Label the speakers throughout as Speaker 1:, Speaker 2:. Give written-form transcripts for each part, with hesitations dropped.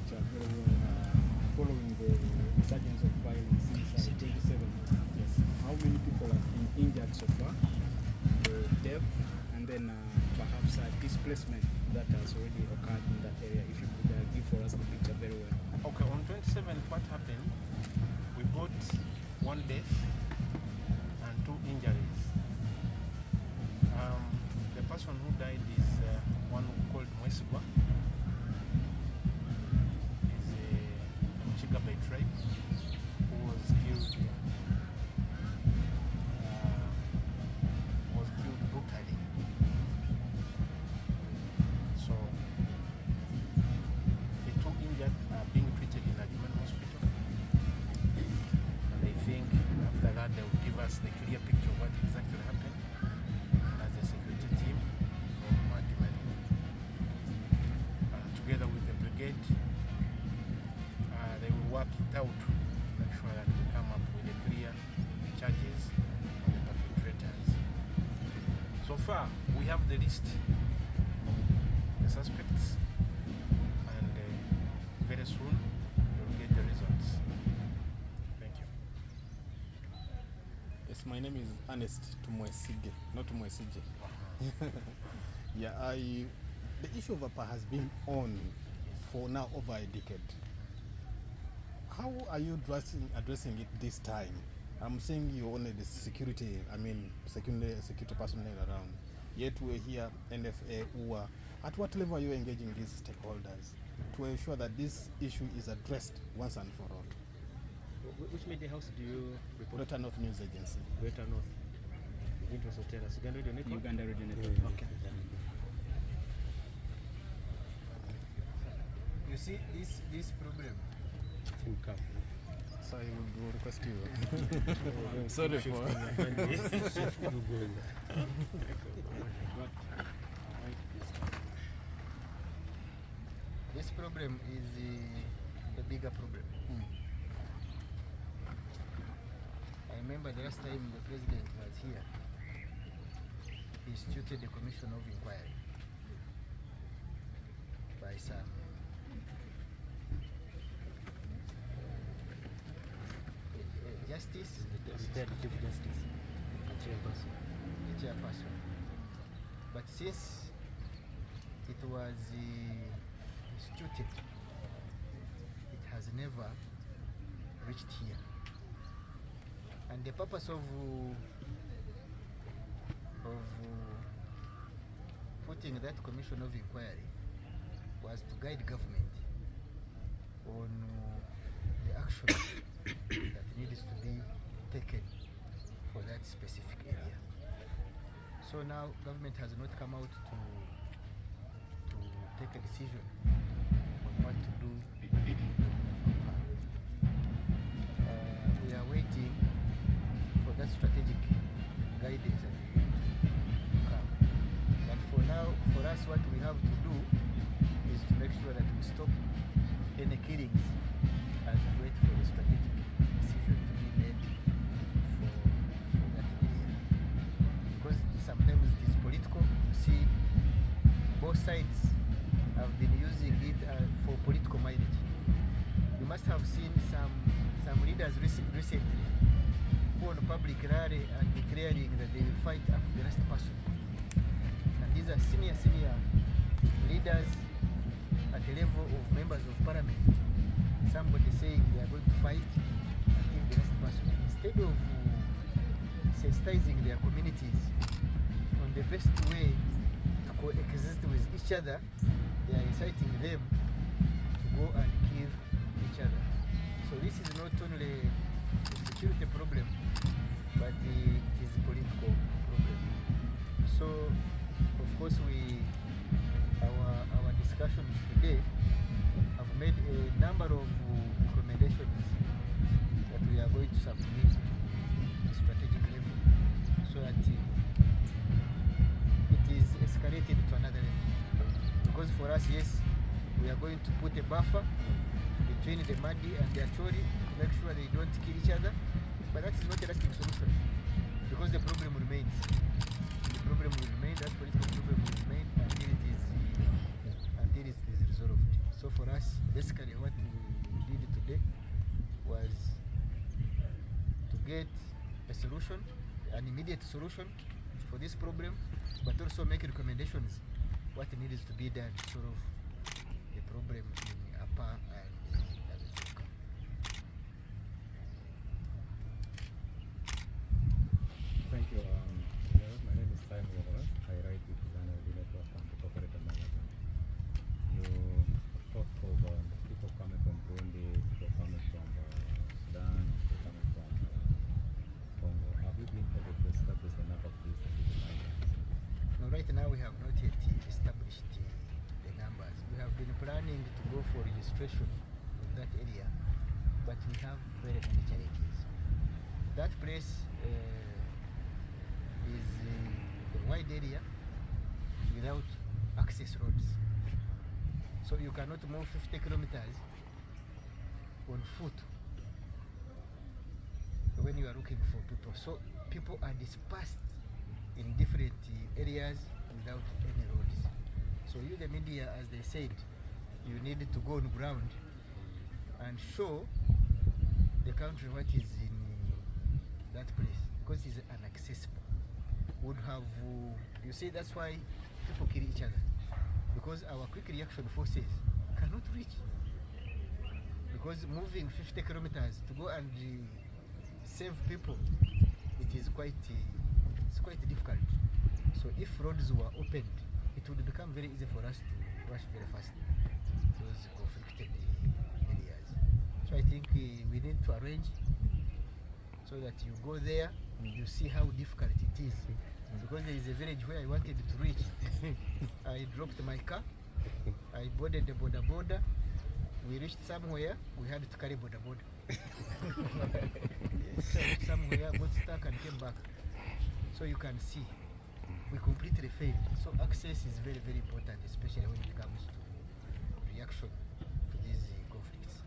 Speaker 1: picture very well following the resurgence of violence since 27. Yes. How many people have been injured so far? The death and then perhaps displacement that has already occurred in that area. If you could give for us the picture very well.
Speaker 2: Okay, on 27th, what happened? We got one death and 2 injuries. The person who died is one called Mwesugwa. He's a Chigabe tribe who was killed brutally. So the 2 injured are being treated in Adjumani hospital. And I think after that they will give us the clear picture of what exactly happened as a security team from Adjumani. Together with the brigade, they will work it out to make sure that we come up with the clear charges on the perpetrators. So far, we have the list of the suspects, and very soon you'll get the results. Thank you.
Speaker 3: Yes, my name is Ernest Tumwesige, not Tumwesige. Yeah, the issue of APA has been on for now over a decade. How are you addressing it this time? I'm saying you only the security, security personnel around. Yet we're here, NFA, UA. At what level are you engaging these stakeholders to ensure that this issue is addressed once and for all?
Speaker 4: Which media house do you report?
Speaker 3: Greater North News Agency.
Speaker 4: Greater North. You can also tell us. Uganda Radio Network?
Speaker 1: Uganda Radio Network.
Speaker 4: Okay.
Speaker 5: You see this problem.
Speaker 3: So I would request you. Sorry for.
Speaker 5: This problem is the bigger problem. I remember the last time the president was here, he instituted a commission of inquiry by some justice,
Speaker 4: Chief Justice,
Speaker 5: the chairperson. But since it was instituted, it has never reached here. And the purpose of putting that commission of inquiry was to guide government on the action that needs to be taken for that specific area. So now government has not come out to take a decision on what to do. We are waiting for that strategic guidance that we need to come. But for now, for us, what we have to do is to make sure that we stop any killings as we wait for the strategic decision to be made for that area. Because sometimes it is political. You see, both sides have been using it for political mileage. You must have seen some leaders recently who on a public rally and declaring that they will fight up the last person. And these are senior leaders at the level of members of parliament. Somebody saying they are going to fight until the last person. Instead of sensitizing their communities on the best way to coexist with each other, they are inciting them to go and kill each other. So this is not only a security problem, but it is a political problem. So, of course, our discussions today have made a number of recommendations that we are going to submit to the strategic level, so that it is escalated to another level. Because for us, yes, we are going to put a buffer between the Madi and the Acholi to make sure they don't kill each other, but that is not a lasting solution, because the problem remains. The problem will remain, that political problem will remain until it is resolved. So for us, basically what we did today was to get a solution, an immediate solution for this problem, but also make recommendations what needs to be done to solve the problem in Apa and Azuka.
Speaker 6: Thank you. My name is Simon Wogora. I write with Ghana Network and the Corporate Magazine. You talked of people coming from Burundi, people coming from Sudan, people coming from Congo. Have you been able to establish the number of these miners?
Speaker 5: No, right now we have not yet established the numbers. We have been planning to go for registration in that area, but we have very many challenges. That place is a wide area without access roads. So you cannot move 50 kilometers on foot when you are looking for people. So people are dispersed in different areas without any roads. So you, the media, as they said, you need to go on ground and show the country what is in that place, because it's inaccessible. Would have, you see, that's why people kill each other, because our quick reaction forces cannot reach. Because moving 50 kilometers to go and save people, it is quite difficult. So if roads were opened, it would become very easy for us to rush very fast those conflicted areas. So I think we need to arrange so that you go there, you see how difficult it is. Because there is a village where I wanted to reach. I dropped my car, I boarded the border. We reached somewhere, we had to carry border. Somewhere, got stuck and came back. So you can see, we completely failed. So access is very, very important, especially when it comes to reaction to these conflicts.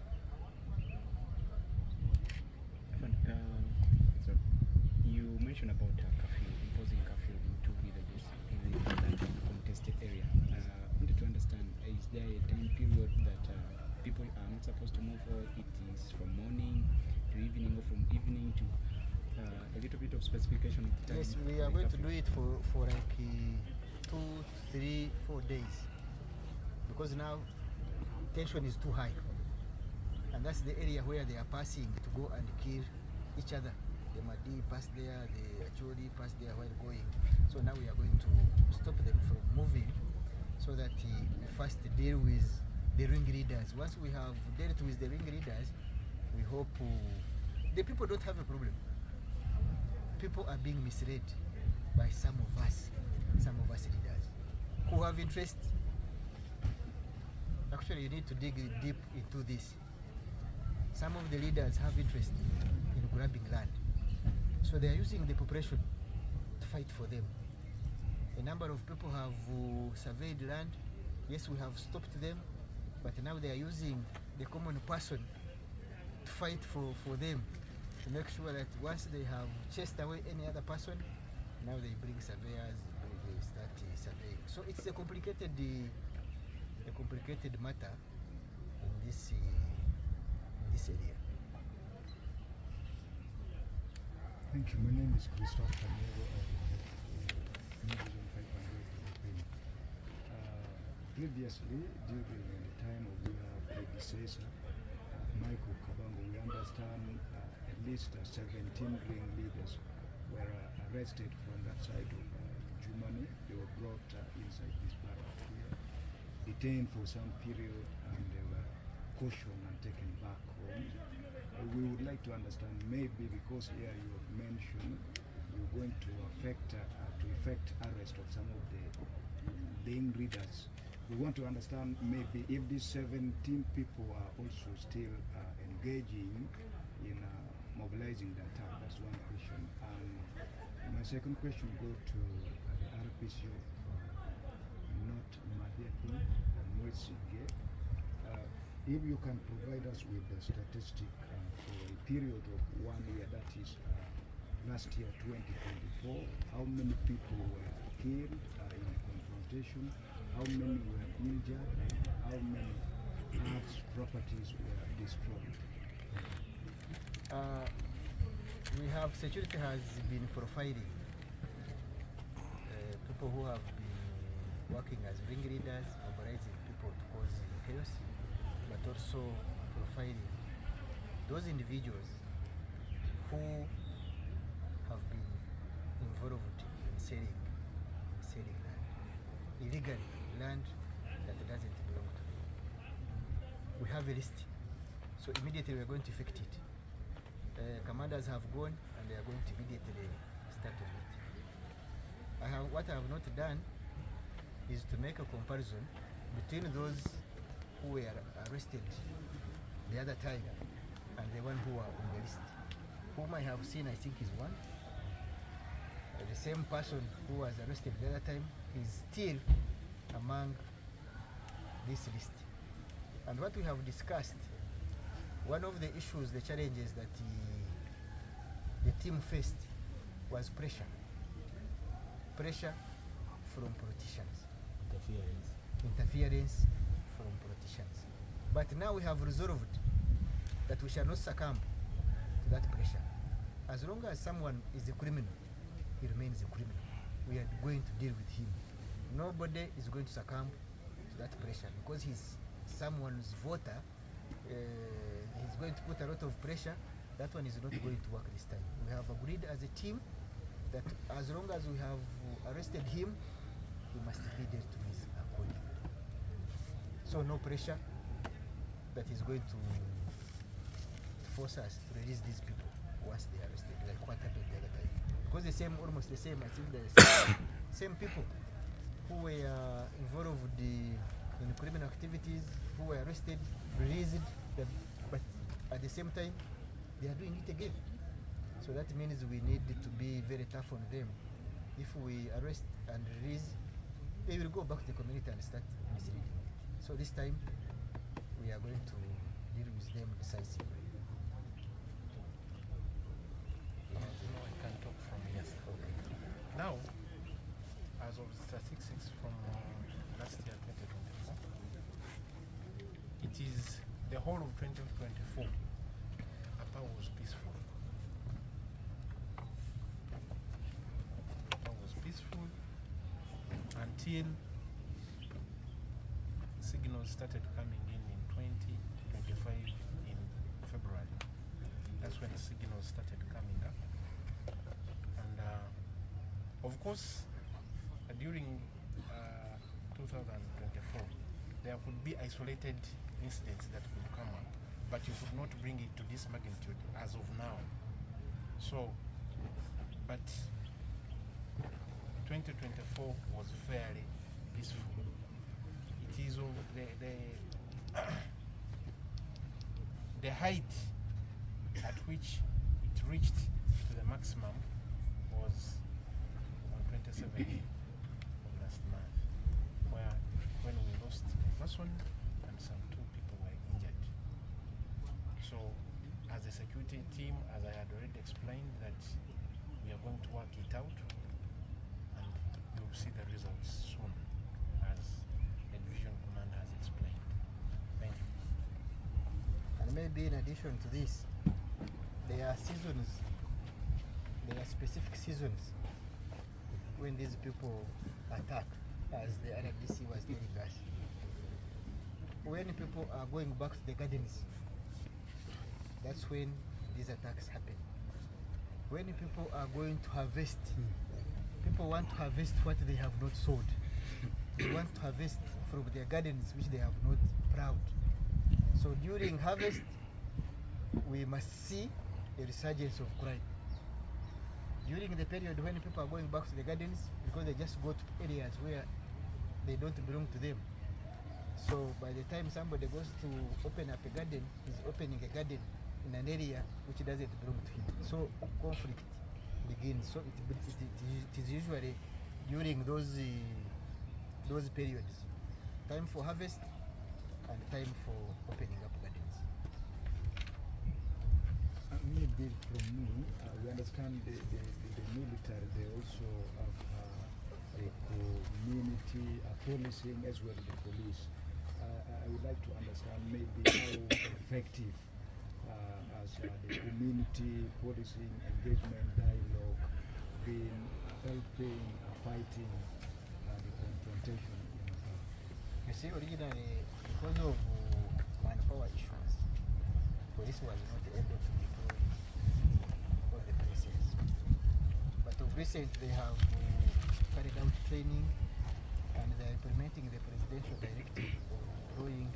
Speaker 1: You mentioned about curfew, imposing curfew in two villages in that contested area. I wanted to understand, is there a time period that people are not supposed to move, or it is from morning to evening, or from evening to a little bit of specification of the time?
Speaker 5: Yes, we are going to do it for like 2, 3, 4 days, because now tension is too high, and that's the area where they are passing to go and kill each other. The Madi pass there, the Acholi pass there while going. So now we are going to stop them from moving, so that we first deal with the ring leaders. Once we have dealt with the ring leaders, we hope the people don't have a problem. People are being misled by some of us leaders who have interest. Actually, you need to dig deep into this. Some of the leaders have interest in grabbing land, so they are using the population to fight for them. A number of people have surveyed land. Yes, we have stopped them, but now they are using the common person to fight for them, to make sure that once they have chased away any other person, now they bring surveyors, they start surveying. So it's a complicated matter in this area.
Speaker 7: Thank you. My name is Christophe Camero of New Vision 500 previously, during the time of your predecessor, Michael Kabango, we understand at least 17 ring leaders were arrested from that side of Adjumani. They were brought inside this barrack here, detained for some period, and they were cautioned and taken back home. We would like to understand, maybe because here you have mentioned you're going to effect arrest of some of the ring leaders. We want to understand maybe if these 17 people are also still engaging in mobilizing the attack. That's one question. And my second question go to the RPC of North Madeku and Mwesige. If you can provide us with the statistic for a period of 1 year, that is last year 2024, how many people were killed in the confrontation, how many were injured, how many arts, properties were destroyed?
Speaker 5: We have security has been profiling people who have been working as ringleaders, mobilizing people to cause chaos, but also profiling those individuals who have been involved in selling land, illegal land that doesn't belong to them. We have a list, so immediately we are going to effect it. Commanders have gone and they are going to immediately start on it. What I have not done is to make a comparison between those who were arrested the other time and the one who are on the list. Whom I have seen, I think, is one. The same person who was arrested the other time is still among this list. And what we have discussed, one of the issues, the challenges that the team faced was pressure. Pressure from politicians. Interference from politicians. But now we have resolved that we shall not succumb to that pressure. As long as someone is a criminal, he remains a criminal. We are going to deal with him. Nobody is going to succumb to that pressure because he's someone's voter. He's going to put a lot of pressure. That one is not going to work this time. We have agreed as a team that as long as we have arrested him, we must be dealt with accordingly. So no pressure that is going to force us to release these people once they are arrested, like what happened the other time. Because almost the same, I think the same people who were involved in criminal activities, who were arrested, released, but at the same time, they are doing it again. So that means we need to be very tough on them. If we arrest and release, they will go back to the community and start misleading it. So this time, we are going to deal with them decisively.
Speaker 2: I can talk from here.
Speaker 5: Okay.
Speaker 2: Now, as of statistics from last year, 2024, it is the whole of 2024, Apa was peaceful. Apa was peaceful until signals started coming in 2025 in February. That's when signals started coming up. And of course, during 2024, there could be isolated incidents that could come up, but you could not bring it to this magnitude as of now. So, but 2024 was fairly peaceful. It is the height at which it reached to the maximum was on 27th of last month, when we lost a person and some 2 people were injured. So, as a security team, as I had already explained, that we are going to work it out, and you'll see the results soon, as the division commander has explained. Thank you.
Speaker 5: And maybe in addition to this, there are seasons, there are specific seasons when these people attack, as the RDC was telling us. When people are going back to the gardens, that's when these attacks happen. When people are going to harvest, people want to harvest what they have not sowed. They want to harvest from their gardens which they have not plowed. So during harvest, we must see a resurgence of crime. During the period when people are going back to the gardens, because they just go to areas where they don't belong to them. So by the time somebody goes to open up a garden, he's opening a garden in an area which doesn't belong to him. So conflict begins. So it is usually during those periods, time for harvest and time for opening up gardens.
Speaker 7: Maybe from me, we understand the military, they also have a community, a policing as well as the police. I would like to understand understand maybe how effective has the community policing engagement dialogue been helping fighting the confrontation in Akol.
Speaker 5: You see, originally, because of manpower issues, police was not able to deploy all the places. But of recent, they have carried out training and they are implementing the presidential directive of deploying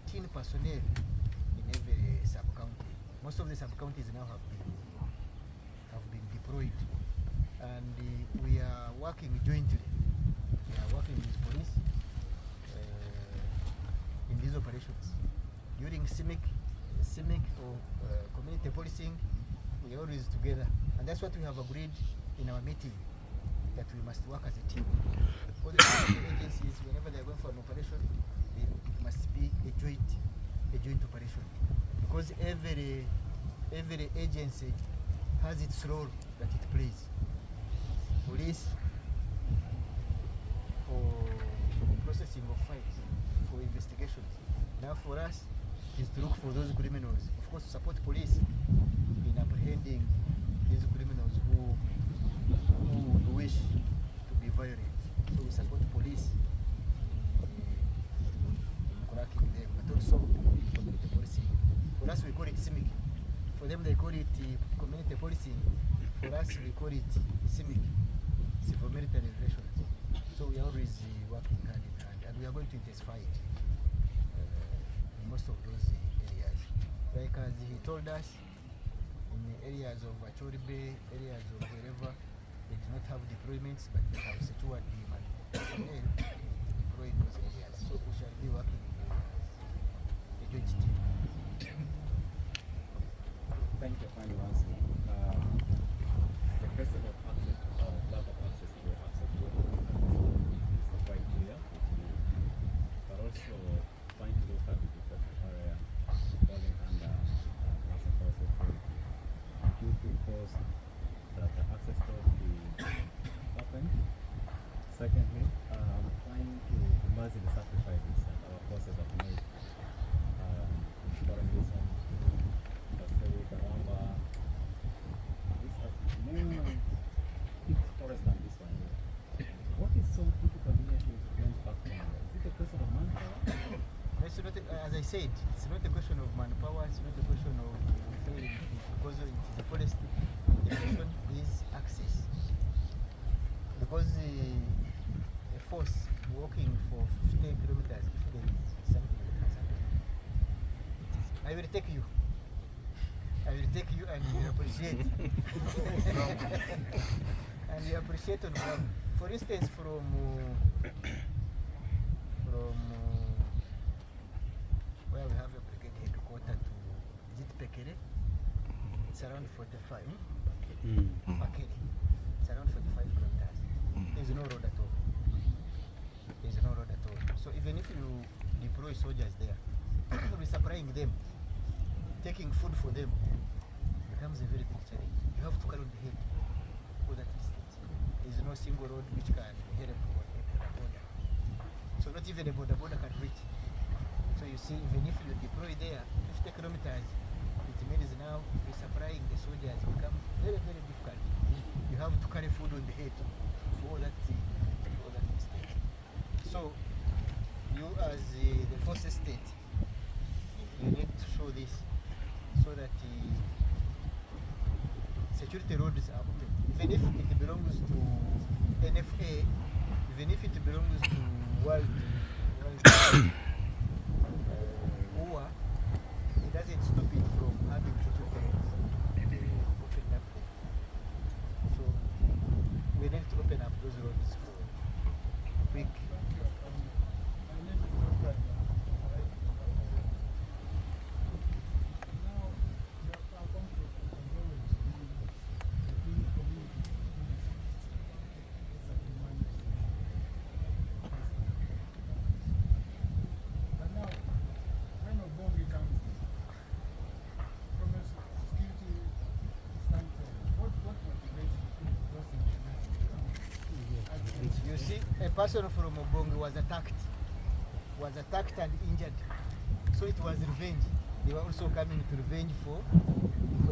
Speaker 5: 18 personnel in every sub-county. Most of the sub-counties now have been deployed, and we are working jointly. We are working with police in these operations. During CIMIC or community policing, we are always together, and that's what we have agreed in our meeting, that we must work as a team. All the agencies, whenever they are going for an operation, it must be a joint operation, because every agency has its role that it plays. Police for processing of files, for investigations. Now for us is to look for those criminals, of course, to support police in apprehending these criminals who wish to be violent. So we support police in cracking them, but also community policing. For us we call it CIMIC. For them they call it community policing. For us we call it CIMIC, civil military relations. So we are always working hand in hand, and we are going to intensify it in most of those areas. Like as he told us, in the areas of Achori Bay, areas of wherever, they do not have deployments, but they have secured the personnel deployed in those areas. So we shall be working in a joint team.
Speaker 6: Thank you for your answer. The question of access, lack of access to access to is quite clear, but also trying to look at the different area falling under access to security. Due to cause that the access to be open. Secondly, trying to imagine the sacrifices that our forces have made. Ensuring this one. Forest than this one. What is so difficult here to bring back from? Is it a question of manpower?
Speaker 5: It's not, as I said, it's not a question of manpower, it's not a question of failing, because it is a forest. The question is access. Because a force walking for 50 kilometers, if there is something that has happened, I will take you. I will take you and you appreciate. And you appreciate on ground. For instance, from where we have a brigade headquarters to, is it Pekere? It's around 45. Pekere. It's around 45 kilometers. There's no road at all. There's no road at all. So even if you deploy soldiers there, we're supplying them, taking food for them becomes a very big challenge. You have to carry on the head for that distance. There is no single road which can head a border. So not even a border can reach. So you see, even if you deploy there 50 kilometers, it means now resupplying the soldiers becomes very, very difficult. You have to carry food on the head for all that distance. So you as the forces state, you need to show this so that security roads are open. Even if it belongs to NFA, even if it belongs to World UA, it doesn't stop it from having security roads open up there. So we need to open up those roads for quick. You see, a person from Obongi was attacked and injured. So it was revenge. They were also coming to revenge for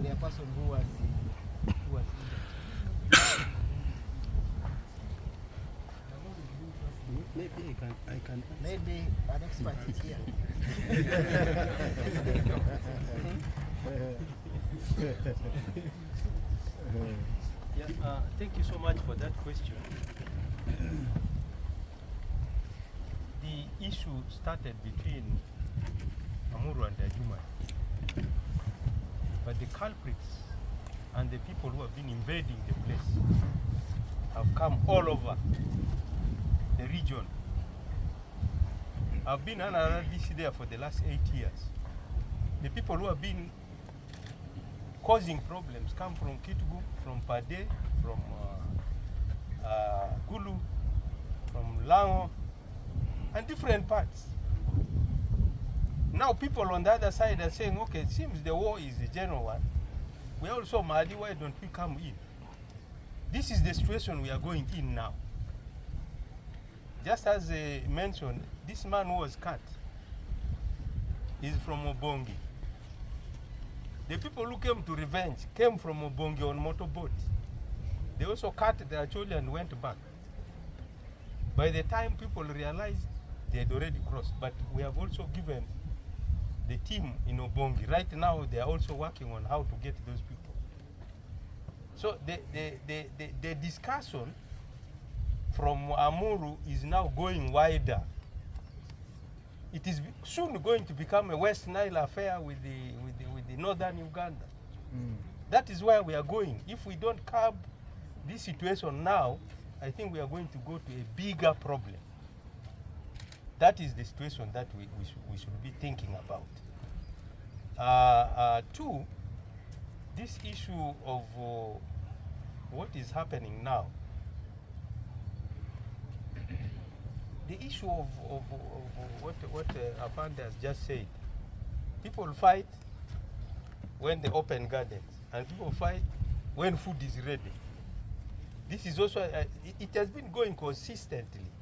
Speaker 5: their person who was injured.
Speaker 3: Maybe I can.
Speaker 5: Maybe an expert is here.
Speaker 8: Yeah, thank you so much for that question. The issue started between Amuru and Adjumani, but the culprits and the people who have been invading the place have come all over the region. I've been an RDC there for the last 8 years. The people who have been causing problems come from Kitugu, from Pade, from Gulu, from Lango, and different parts. Now people on the other side are saying, okay, it seems the war is a general one. We also Mahdi, why don't we come in? This is the situation we are going in now. Just as mentioned, this man who was cut is from Obongi. The people who came to revenge came from Obongi on motorboat. They also cut their children and went back. By the time people realized, they had already crossed. But we have also given the team in Obongi. Right now, they are also working on how to get those people. So the discussion from Amuru is now going wider. It is soon going to become a West Nile affair with the northern Uganda. That is where we are going. If we don't curb this situation now, I think we are going to go to a bigger problem. That is the situation that we should be thinking about. Two, this issue of what is happening now. The issue of what Afande has just said. People fight when they open gardens, and people fight when food is ready. This is also, it has been going consistently.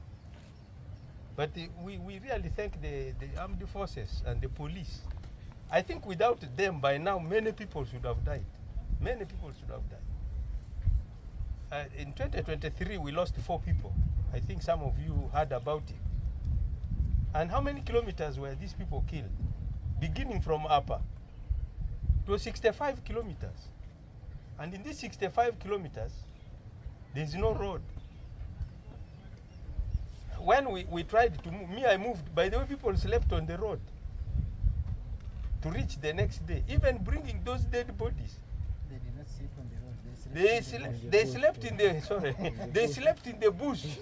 Speaker 8: But we really thank the armed forces and the police. I think without them, by now, many people should have died. Many people should have died. In 2023, we lost 4 people. I think some of you heard about it. And how many kilometers were these people killed? Beginning from Upper. It was 65 kilometers. And in these 65 kilometers, there is no road. When we tried to move, I moved. By the way, people slept on the road to reach the next day. Even bringing those dead bodies.
Speaker 5: They did not sleep on the road.
Speaker 8: They slept in the sorry. They slept in the bush.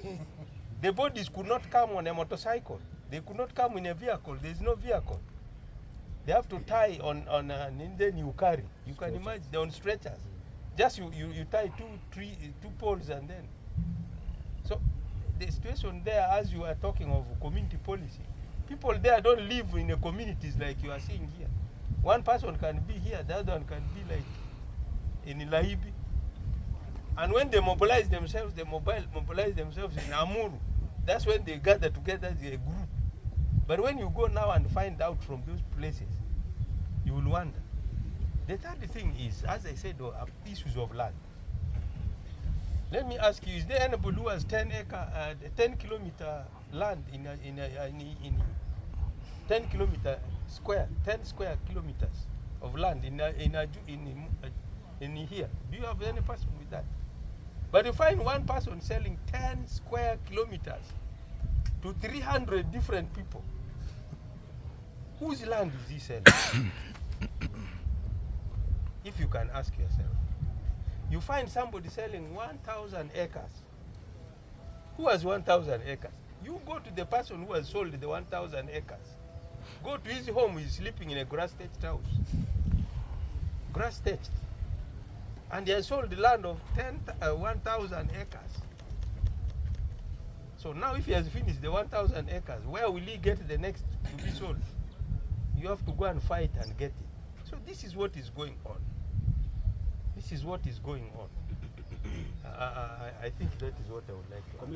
Speaker 8: The bodies could not come on a motorcycle. They could not come in a vehicle. There is no vehicle. They have to tie on and then you carry. You can imagine they're on stretchers. Just you tie two poles and then. So the situation there, as you are talking of community policy, people there don't live in the communities like you are seeing here. One person can be here, the other one can be like in Laibi. And when they mobilize themselves, mobilize themselves in Amuru. That's when they gather together as a group. But when you go now and find out from those places, you will wonder. The third thing is, as I said, issues of land. Let me ask you, is there anybody who has 10 kilometer land in 10 kilometer square, 10 square kilometers of land in here? Do you have any person with that? But you find one person selling 10 square kilometers to 300 different people. Whose land is he selling? If you can ask yourself. You find somebody selling 1,000 acres. Who has 1,000 acres? You go to the person who has sold the 1,000 acres. Go to his home, he's sleeping in a grass-thatched house. Grass-thatched. And he has sold the land of 1,000 acres. So now if he has finished the 1,000 acres, where will he get the next to be sold? You have to go and fight and get it. So this is what is going on. This is what is going on. I think that is what I would like to